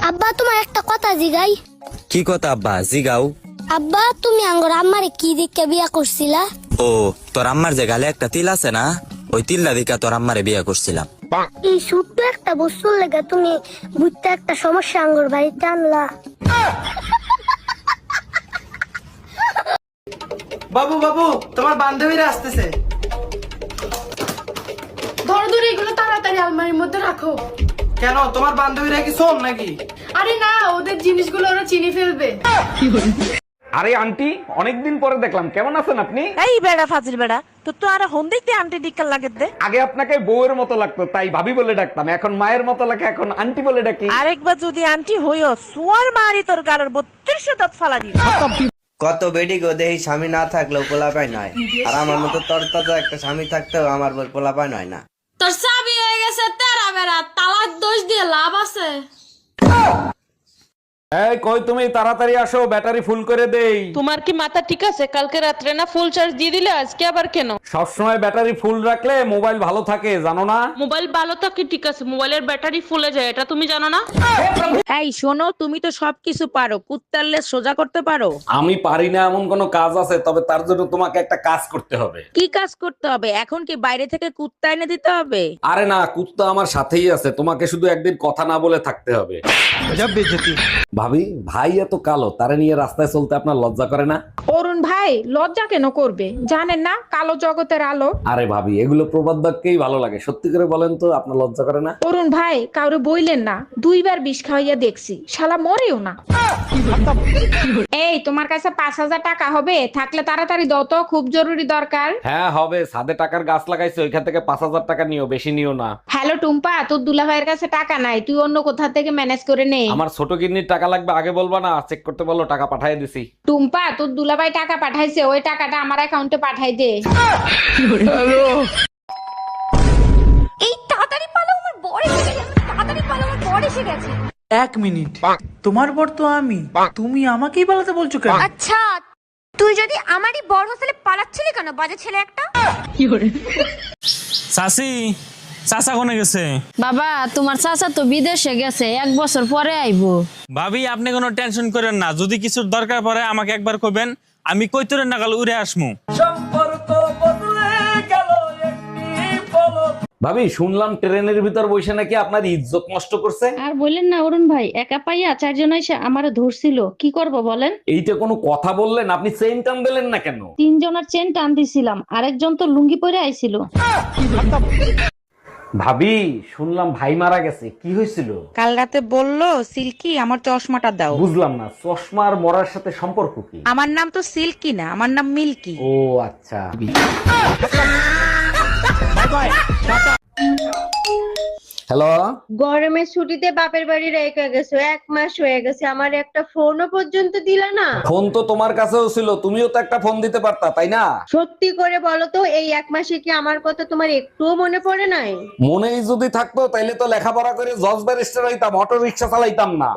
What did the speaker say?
আব্বা তোমার একটা কথা জিগাই। কি কথা আব্বা? জিগাও। আব্বা তুমি আঙ্গর আম্মারে কি দিকে বিয়া করছিলা? ও তোর আম্মার যে গালে একটা তিল আছে না, ওই তিল্লা দিকা তোর আম্মারে বিয়া করছিলাম। এই ছোট্ট একটা বস্তুর লেগে তুমি বুঝতে একটা সমস্যা আঙ্গর বাড়িতে আনলা। বাবু বাবু, তোমার বান্ধবীরা আসতেছে। ধরো ধরো এগুলো তাড়াতাড়ি আলমারির মধ্যে রাখো। কেন, তোমার বান্ধবীরা কি শোন নাকি? আরে না, ওদের জিনিসগুলো ওরা চিনি ফেলবে। আরে আন্টি, অনেকদিন পরে দেখলাম, কেমন আছেন আপনি? এই বেড়া ফাজিল বেড়া, তো আর হন দেখতে আন্টি ডিক্কার লাগে দে। আগে আপনাকে বউয়ের মতো লাগতো, তাই ভাবি বলে ডাকতাম। এখন মায়ের মতো লাগে, এখন আন্টি বলে ডাকি। আরেকবার যদি আন্টি হইও সুয়ার মারি তোর গালের 32 দাঁত ফালা দিই। কত বেডি গো দেহি স্বামী না থাকলেও পোলাপাই নয়, আর আমার মতো তরতাজা একটা স্বামী থাকতেও আমার বই পোলাপাই নয় না। তোর চাবি হয়ে গেছে তেরা বেড়া, তালাক দোষ দিয়ে লাভ আছে? এই কই তুমি, তাড়াতাড়ি আসো, ব্যাটারি ফুল করে দেই। তোমার কি মাথা ঠিক আছে? কালকে রাত্রে না ফুল চার্জ দিয়ে দিলে, আজকে আবার কেন? সবসময় ব্যাটারি ফুল রাখলে মোবাইল ভালো থাকে, জানো না? মোবাইল ভালো থাকে ঠিক আছে, মোবাইলের ব্যাটারি ফুলে যায়, এটা তুমি জানো না? এই শোনো, তুমি তো সবকিছু পারো, কুত্তারলে সোজা করতে পারো। আমি পারি না এমন কোনো কাজ আছে, তবে তার জন্য তোমাকে একটা কাজ করতে হবে। কি কাজ করতে হবে? এখন কি বাইরে থেকে কুত্তা এনে দিতে হবে? আরে না, কুত্তা আমার সাথেই আছে, তোমাকে শুধু একদিন কথা না বলে থাকতে হবে। ভাবি, ভাই এত কালো, তারে নিয়ে রাস্তায় চলতে আপনার লজ্জা করে না? অরুণ ভাই লজ্জা কেন করবে? জানেন না কালো জগতের আলো? আরে ভাবি, এগুলো প্রবাদ বাক্যেই ভালো লাগে, সত্যি করে বলেন তো, আপনার লজ্জা করে না? অরুণ ভাই কাউরে বইলেন না, 2 বার বিষ খাওয়াইয়া দেখছি, শালা মরেও না। এই তোমার কাছে 5,000 টাকা হবে? থাকলে তাড়াতাড়ি দাও তো, খুব জরুরি দরকার। হ্যাঁ হবে, ছাদে টাকার গাছ লাগাইছে, ওইখান থেকে 5,000 টাকা নিও, বেশি নিও না। হ্যালো টুম্পা, তোর দুলা ভাইয়ের কাছে টাকা নাই, তুই অন্য কোথা থেকে ম্যানেজ করে নে। আমার ছোট কিডনির টাকা লাগবে, আগে বলবা না? চেক করতে বলো, টাকা পাঠিয়ে দিছি। টুম্পা, তোর দুলাভাই টাকা পাঠাইছে, ওই টাকাটা আমার অ্যাকাউন্টে পাঠাই দে। এই তাড়াতাড়ি পালো, আমার বর এসে গেছে। তাড়াতাড়ি পালো, আমার বর এসে গেছে। 1 মিনিট, তোমার বর তো আমি, তুমি আমাকেই পালাতে বলছো কেন? আচ্ছা তুই যদি আমারই বর হোস্টেলে পালাচ্ছিলি কেন, বাজে ছেলে একটা? চাচি, চাচা কোনে গেছে? বাবা, তোমার চাচা তো বিদেশে গেছে, 1 বছর পরে আইবো। ভাবি আপনি কোনো টেনশন করেন না, যদি কিছুর দরকার পড়ে আমাকে একবার কইবেন, আমি কইতরের নাগাল উড়ে আসমু। ভাবি, শুনলাম ট্রেনের ভিতর বসে নাকি আপনার ইজ্জত নষ্ট করছে। আর বললেন না অরুণ ভাই, একা পাইয়া 4 জন এসে আমারে ধরছিল, কি করব বলেন? এইটা কোনো কথা বললেন? আপনি চেইন টান দিলেন না কেন? 3 জনের চেন টান দিছিলাম, আরেকজন তো লুঙ্গি পরে আইছিল। ভাবি, শুনলাম ভাই মারা গেছে, কি হয়েছিল? কাল রাতে বললো সিল্কি আমার চশমাটা দাও। বুঝলাম না, চশমা আর মরার সাথে সম্পর্ক কি? আমার নাম তো সিল্কি না, আমার নাম মিল্কি। ও আচ্ছা। হ্যালো, গরমের ছুটিতে বাপের বাড়ি রেখে গেছো, 1 মাস হয়ে গেছে, আমার একটা ফোনও পর্যন্ত দিলা না। ফোন তো তোমার কাছেও ছিল, তুমিও তো একটা ফোন দিতে পারতা, তাই না? সত্যি করে বলো তো, এই 1 মাসে কি আমার কথা তোমার একটুও মনে পড়ে নাই? মনেই যদি থাকতো তাইলে তো লেখাপড়া করে জজ ব্যারিস্টার হইতাম, অটো রিক্সা চালাইতাম না।